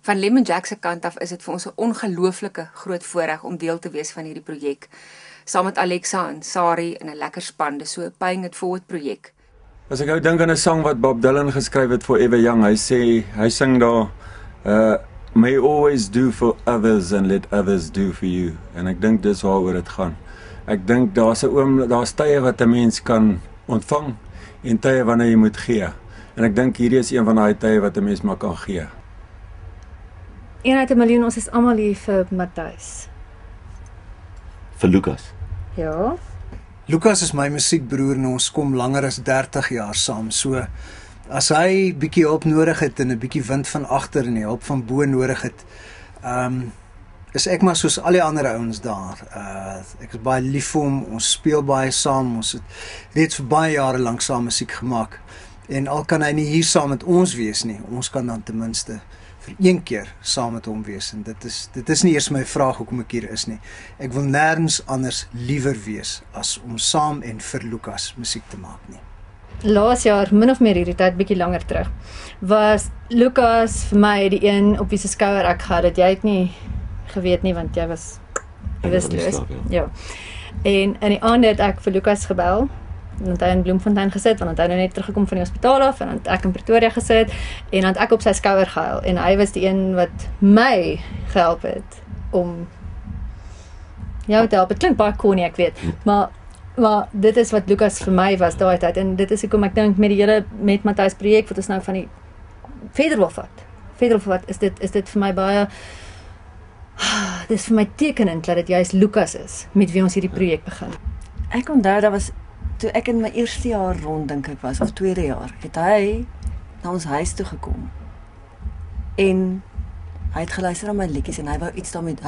Van Lemon Jack se kant af is dit vir ons 'n ongelooflike groot voorreg om deel te wees van hierdie projek. Saam met Alexa en Sari in 'n lekker span, dis so 'n paying it forward projek. As ek nou dink aan 'n sang wat Bob Dylan geskryf het vir Ever Young, hy sing daar may always do for others and let others do for you. En ek dink dis waaroor dit gaan. Ek dink daar's tye wat 'n mens kan ontvang en tye wanneer jy moet gee. En ek dink hierdie is een van daai tye wat 'n mens maar kan gee. 1 uit 1 miljoen, ons is almal hier vir Matthys. Vir Lukas. Ja. Lukas is my musiekbroer en ons kom langer as 30 jaar saam. So as hy bietjie hulp nodig het en 'n bietjie wind van agter en die hulp van bo nodig het, is ek maar soos al die ander ouens daar. Ek is baie lief vir hom, ons speel baie saam, ons het reeds vir baie jare lank saam musiek gemaak. En al kan hy nie hier saam met ons wees nie, ons kan dan ten minste vir een keer saam met hom wees. En dit is nie eers my vraag hoekom ek hier is nie. Ek wil nêrens anders liewer wees as om saam en vir Lukas musiek te maak nie. Laas jaar, min of meer hierdie tyd, bietjie langer terug, was Lukas vir my die een op wie se skouer ek gehad het. Jy het nie geweet nie, want jy was bewusteloos. Ja. En in die aand het ek vir Lukas gebel, en het hy in Bloemfontein gesit, want hy nou net teruggekom van die hospitaal af, en het ek in Pretoria gesit, en het ek op sy skouer gehuil, en hy was die een wat my gehelp het, om jou te help. Het klink baie corny, ek weet, maar dit is wat Lukas vir my was daai tyd, en dit is hoekom ek dink met Matthys projek, wat ons nou van die verder wil vat, is dit vir my baie, dit is vir my tekenend, dat dit juist Lukas is, met wie ons hierdie projek begin. Ek onthou, dat was, toe ek in my eerste jaar rond, dink ek was, of tweede jaar, het hy na ons huis toe gekom, en hy het geluister aan my liedjies, en hy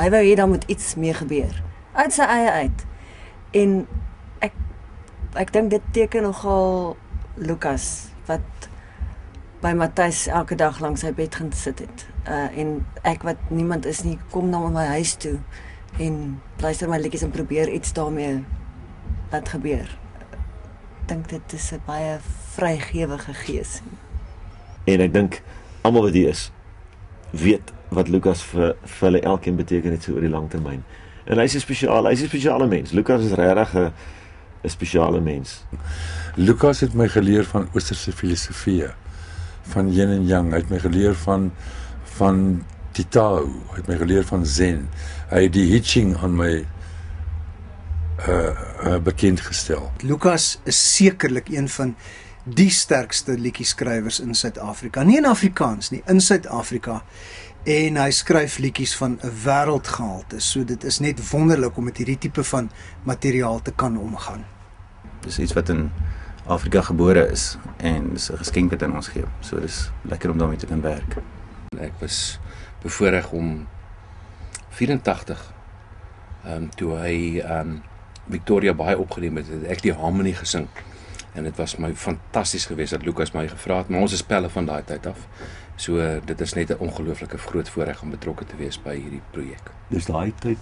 wou hê daar moet iets mee gebeur, uit sy eie uit, en ek dink dit teken nogal Lukas, wat by Matthys elke dag langs sy bed gaan sit het, en ek wat niemand is nie, kom dan my huis toe, en luister my liedjies en probeer iets daarmee wat gebeur. Ek dink dit is 'n baie vrygewige gees. En ek dink, almal wat hier is, weet wat Lukas vir hulle elkeen beteken het so oor die lang termyn. En hy's 'n spesiale mens. Lukas is regtig 'n spesiale mens. Lukas het my geleer van Oosterse filosofie, van yin en yang. Hy het my geleer van die Tao, hy het my geleer van Zen. Hy het die I Ching aan my bekend gestel. Lukas is sekerlik een van die sterkste liedjieskrywers in Suid-Afrika. Nie in Afrikaans nie, in Suid-Afrika. En hy skryf liedjies van 'n wêreldgehalte. So dit is net wonderlik om met hierdie tipe van materiaal te kan omgaan. Dis iets wat in Afrika gebore is en dis 'n geskenk wat hy ons gee. So dis lekker om daarmee te kan werk. Ek was bevoorreg om 84 toe hy Victoria baie opgeneem het ek die harmonie gesing. En dit was my fantasties geweest dat Lukas my gevra het, maar ons is pelle van daai tyd af. So dit is net 'n ongelooflike groot voorreg om betrokke te wees by hierdie projek. Dis daai tyd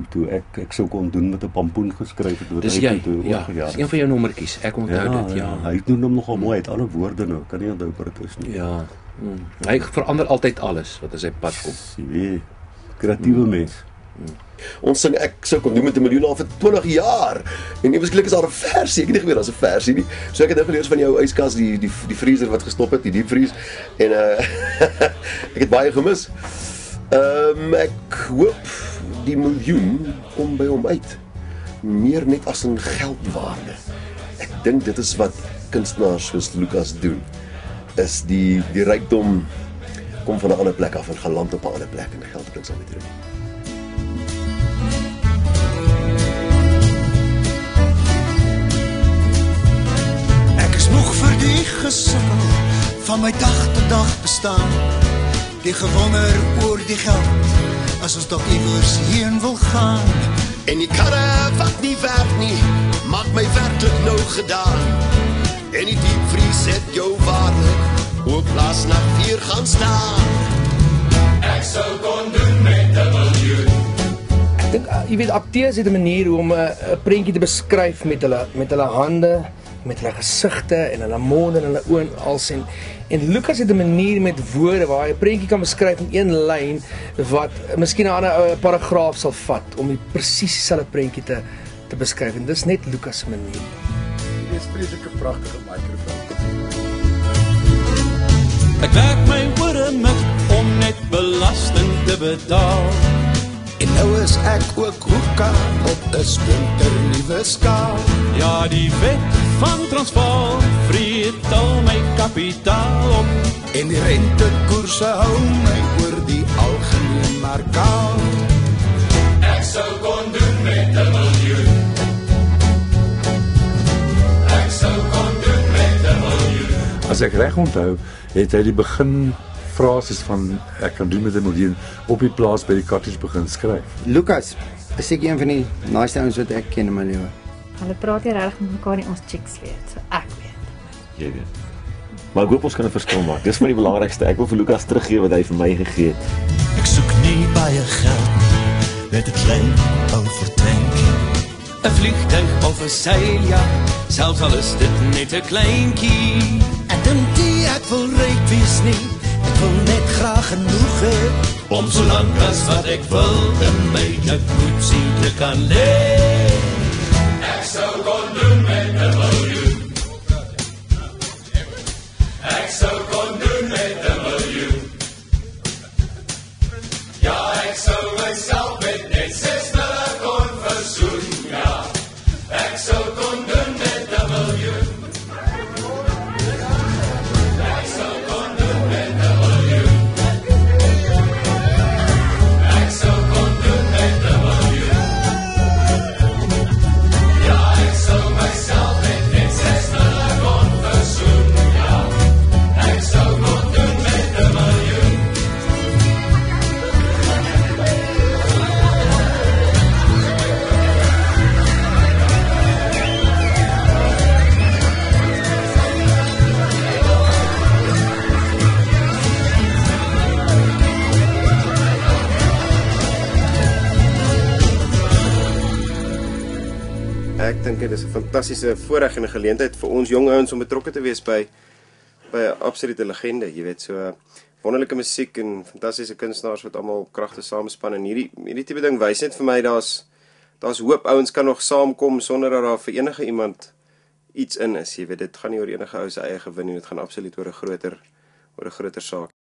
toe ek sou kon doen met 'n pampoen geskryf het. Dis jy, ja, dis een van jou nommertjies, ek onthou dit, ja. Hy doen hom nogal mooi, uit alle woorde nou, kan nie onthou wat dit is nie. Ja, hy verander altyd alles wat in sy pad kom. Jy weet, kreatiewe mens. Ons sing Ek sou kon doen met 'n miljoen al vir 20 jaar. En eweslik is daar 'n versie. Ek het nie geweet daar's 'n versie nie. So ek het nou gelees van jou yskas, die vriezer wat gestop het, die diepvries. En ek het baie gemis. Ek hoop die miljoen kom by hom uit. Meer net as 'n geldwaarde. Ek dink dit is wat kunstenaars soos Lukas doen. Is die rykdom kom van 'n ander plek af en gaan land op 'n ander plek en geld het niks aan te doen. Nog vir die gesukkel van my dag tot dag bestaan, die gewonder oor die geld, as ons dalk iewers heen wil gaan. En die karre wat nie werk nie, maak my werklik nou gedaan. En die diepvries het jou waarlik op plaas na 4 gaan staan. Ek sou kon doen met 'n miljoen. Ek dink, jy weet, akteurs het 'n manier hoe om 'n prentjie te beskryf met hulle hande, met hulle gesigte en hulle monde en hulle oë en als en Lucas het 'n manier met woorde waar hy 'n prentjie kan beskryf in een lyn wat miskien 'n ander paragraaf sal vat om die presies dieselfde prentjie te beskryf en dis net Lucas se manier. Dit is 'n vreeslike pragtige mikrofoon. Ek werk my ore met om net belasting te betaal. En nou is ek ook hoeka op 'n splinternuwe skaal. Ja, die wet van Transvaal vreet al my kapitaal op. En die rentekoerse hou my oor die algemeen maar kaal. Ek sou kon doen met 'n miljoen. Ek sou kon doen met 'n miljoen. As ek reg onthou, het hy die begin frases van ek kan doen met 'n miljoen op die plaas by die cottage begin skryf. Lucas, is ek een van die naaste ouens wat ek ken in my lewe. Hulle praat nie regtig met mekaar nie, ons chicks weet, so ek weet. Jy weet. Maar ek hoop ons kan 'n verskil maak. Dis my die belangrikste. Ek wil vir Lucas teruggee wat hy vir my gegee het. Ek soek nie baie geld met 'n klein ou vertrek. 'n Vliegtuig of 'n seiljak, selfs al is dit net 'n kleintjie. Ek dink nie ek wil ryk wees nie. Ek wil net graag genoeg hê om so lank as wat ek wil in my jacuzzi te kan lê. Ek sou kon doen met 'n miljoen. Ek sou kon doen met 'n miljoen. Ja, ek sou myself met net 6 mille kon versoen. Ja, ek sou kon doen met 'n miljoen. Ek dink dit is 'n fantastiese voorreg en 'n geleentheid vir ons jong ouens om betrokke te wees by 'n absolute legende, jy weet, so wonderlike musiek en fantastiese kunstenaars wat almal kragte samespan en hierdie tipe ding wys net vir my daar's hoop. Ouens kan nog saamkom sonder dat daar vir enige iemand iets in is, jy weet, dit gaan nie oor enige ou se eie gewin nie, dit gaan absoluut oor 'n groter saak.